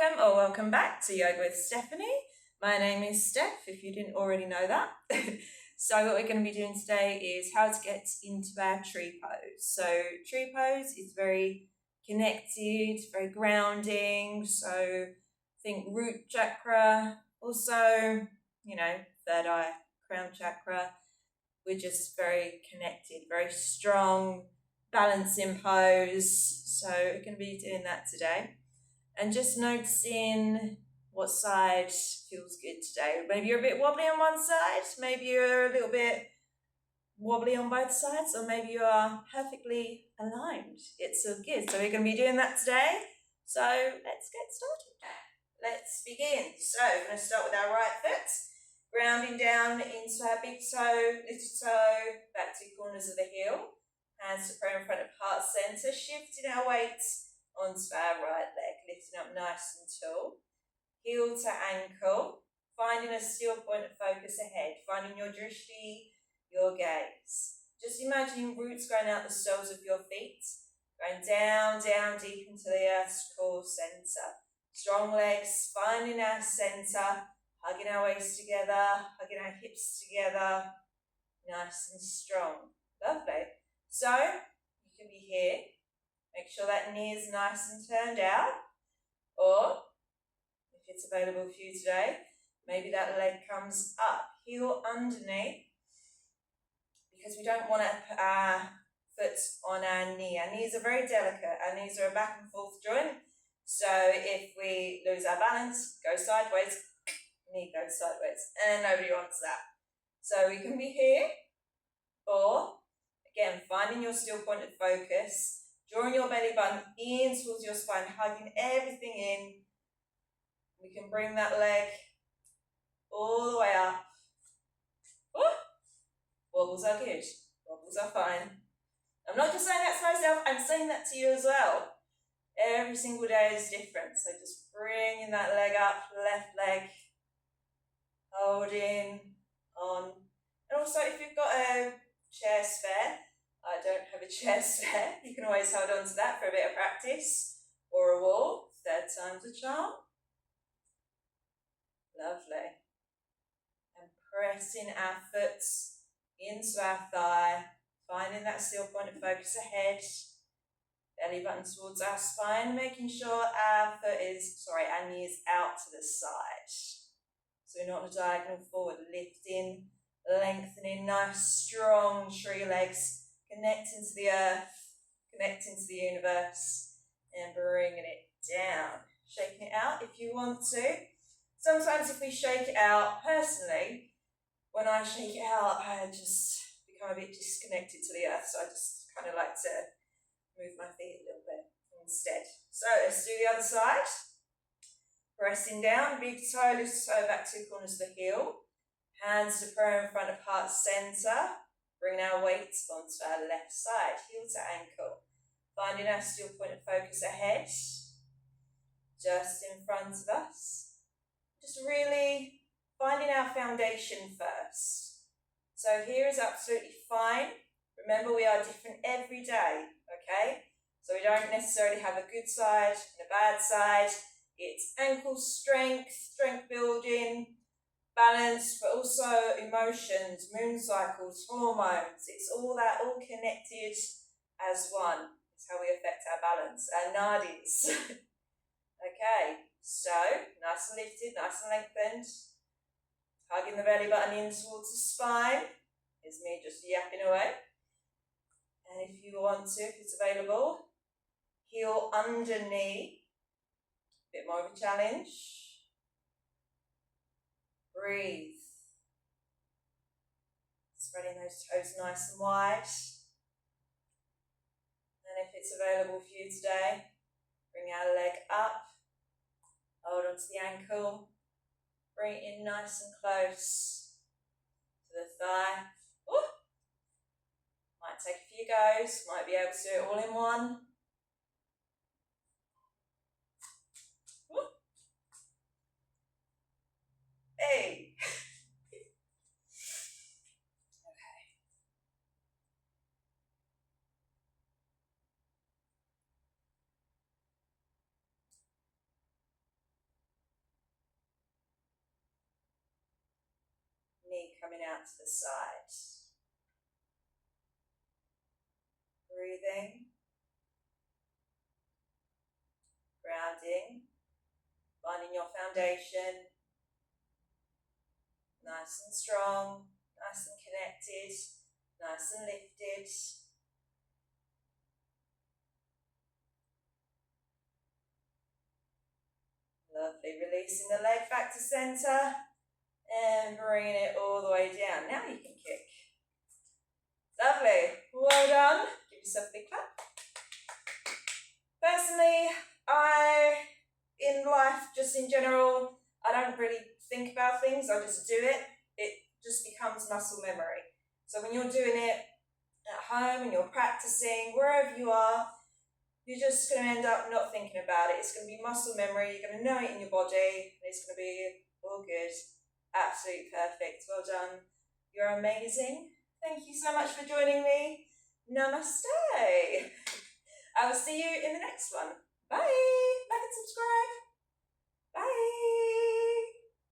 Welcome or welcome back to Yoga with Stephanie. My name is Steph, if you didn't already know that. So what we're going to be doing today is how to get into our tree pose. So tree pose is very connected, very grounding. So think root chakra, also, third eye, crown chakra. We're just very connected, very strong, balancing pose. So we're going to be doing that today. And just noticing what side feels good today. Maybe you're a bit wobbly on one side, maybe you're a little bit wobbly on both sides, or maybe you are perfectly aligned. It's all good. So we're going to be doing that today. So let's get started. Let's begin. So we're going to start with our right foot, grounding down into our big toe, little toe, back to corners of the heel. Hands to prayer in front of heart center, shifting our weight onto our right leg, lifting up nice and tall, heel to ankle, finding a still point of focus ahead, finding your drishti, your gaze. Just imagining roots growing out the soles of your feet, going down, down deep into the earth's core center. Strong legs, finding our center, hugging our waist together, hugging our hips together, nice and strong. Lovely. So, you can be here. Make sure that knee is nice and turned out, or if it's available for you today, maybe that leg comes up, heel underneath, because we don't want to put our foot on our knee. Our knees are very delicate. Our knees are a back and forth joint, so if we lose our balance, go sideways, knee goes sideways, and nobody wants that. So we can be here, or again, finding your still point of focus, drawing your belly button in towards your spine, hugging everything in. We can bring that leg all the way up. Ooh. Wobbles are good. Wobbles are fine. I'm not just saying that to myself, I'm saying that to you as well. Every single day is different. So just bringing that leg up, left leg, holding on. And also if you've got a chair spare, I don't have a chair spare, you can always hold on to that for a bit of practice, or a wall, third time's a charm. Lovely. And pressing our foot into our thigh, finding that still point of focus ahead, belly button towards our spine, making sure our knee is out to the side. So we're not on a diagonal forward, lifting, lengthening, nice strong tree legs, connecting to the earth, connecting to the universe, and bringing it down. Shaking it out if you want to. Sometimes if we shake it out, personally, when I shake it out, I just become a bit disconnected to the earth, so I just kind of like to move my feet a little bit instead. So let's do the other side. Pressing down, big toe, little toe back to corners of the heel. Hands to prayer in front of heart center. Bring our weight onto our left side, heel to ankle. Finding our still point of focus ahead, just in front of us. Just really finding our foundation first. So here is absolutely fine. Remember, we are different every day, okay? So we don't necessarily have a good side and a bad side. It's ankle strength, strength building, balance, but also emotions, moon cycles, hormones. It's all that, all connected as one. It's how we affect our balance, our nadis. Okay, so nice and lifted, nice and lengthened. Hugging the belly button in towards the spine. Is me just yapping away. And if you want to, if it's available, heel under knee. A bit more of a challenge. Breathe. Spreading those toes nice and wide. And if it's available for you today, bring our leg up. Hold onto the ankle. Bring it in nice and close to the thigh. Ooh. Might take a few goes, might be able to do it all in one. Ooh. Hey! coming out to the side. Breathing. Grounding. Finding your foundation. Nice and strong. Nice and connected. Nice and lifted. Lovely. Releasing the leg back to centre and bringing it all the way down. Now you can kick. Lovely. Well done. Give yourself a big clap. Personally, in life, just in general, I don't really think about things. I just do it. It just becomes muscle memory. So when you're doing it at home and you're practicing, wherever you are, you're just going to end up not thinking about it. It's going to be muscle memory. You're going to know it in your body. And it's going to be all good. Absolutely perfect. Well done. You're amazing. Thank you so much for joining me. Namaste. I will see you in the next one.